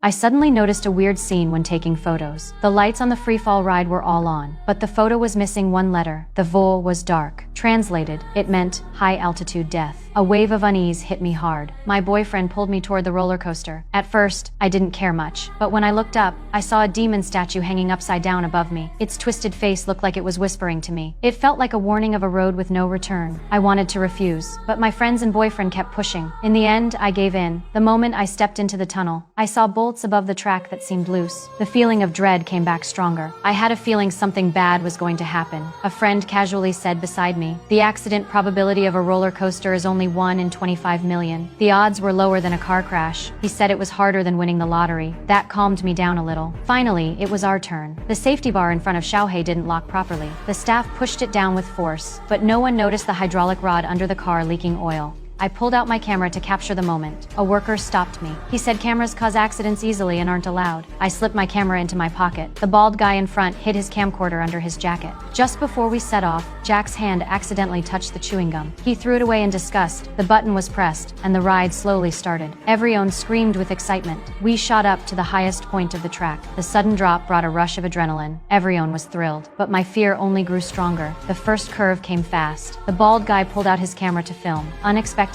I suddenly noticed a weird scene when taking photos. The lights on the freefall ride were all on, but the photo was missing one letter. The vol was dark. Translated, it meant high-altitude death. A wave of unease hit me hard. My boyfriend pulled me toward the roller coaster. At first, I didn't care much, but when I looked up, I saw a demon statue hanging upside down above me. Its twisted face looked like it was whispering to me. It felt like a warning of a road with no return. I wanted to refuse, but my friends and boyfriend kept pushing. In the end, I gave in. The moment I stepped into the tunnel, I saw bolts above the track that seemed loose. The feeling of dread came back stronger. I had a feeling something bad was going to happen. A friend casually said beside me, "The accident probability of a roller coaster is only 1 in 25 million. The odds were lower than a car crash." He said it was harder than winning the lottery. That calmed me down a little. Finally, it was our turn. The safety bar in front of Xiaohei didn't lock properly. The staff pushed it down with force, but no one noticed the hydraulic rod under the car leaking oil. I pulled out my camera to capture the moment. A worker stopped me. He said cameras cause accidents easily and aren't allowed. I slipped my camera into my pocket. The bald guy in front hid his camcorder under his jacket. Just before we set off, Jack's hand accidentally touched the chewing gum. He threw it away in disgust. The button was pressed, and the ride slowly started. Everyone screamed with excitement. We shot up to the highest point of the track. The sudden drop brought a rush of adrenaline. Everyone was thrilled, but my fear only grew stronger. The first curve came fast. The bald guy pulled out his camera to film. Unexpectedly,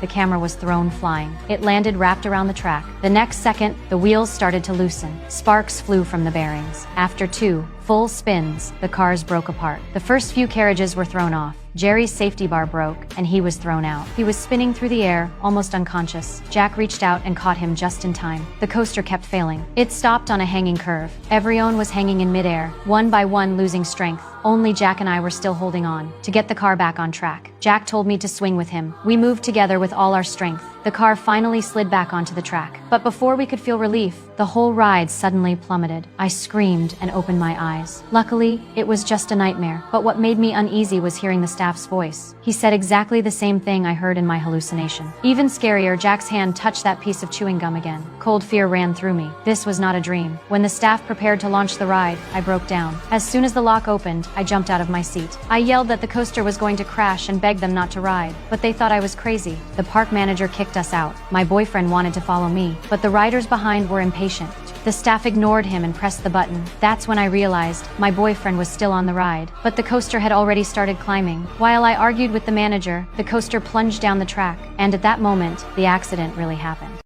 the camera was thrown flying. It landed wrapped around the track. The next second, the wheels started to loosen. Sparks flew from the bearings. After 2 full spins, the cars broke apart. The first few carriages were thrown off. Jerry's safety bar broke, and he was thrown out. He was spinning through the air, almost unconscious. Jack reached out and caught him just in time. The coaster kept failing. It stopped on a hanging curve. Everyone was hanging in midair, one by one losing strength. Only Jack and I were still holding on. To get the car back on track, Jack told me to swing with him. We moved together with all our strength. The car finally slid back onto the track. But before we could feel relief, the whole ride suddenly plummeted. I screamed and opened my eyes. Luckily, it was just a nightmare. But what made me uneasy was hearing the staff's voice. He said exactly the same thing I heard in my hallucination. Even scarier, Jack's hand touched that piece of chewing gum again. Cold fear ran through me. This was not a dream. When the staff prepared to launch the ride, I broke down. As soon as the lock opened, I jumped out of my seat. I yelled that the coaster was going to crash and begged them not to ride, but they thought I was crazy. The park manager kicked us out. My boyfriend wanted to follow me, but the riders behind were impatient. The staff ignored him and pressed the button. That's when I realized my boyfriend was still on the ride, but the coaster had already started climbing. While I argued with the manager, the coaster plunged down the track, and at that moment, the accident really happened.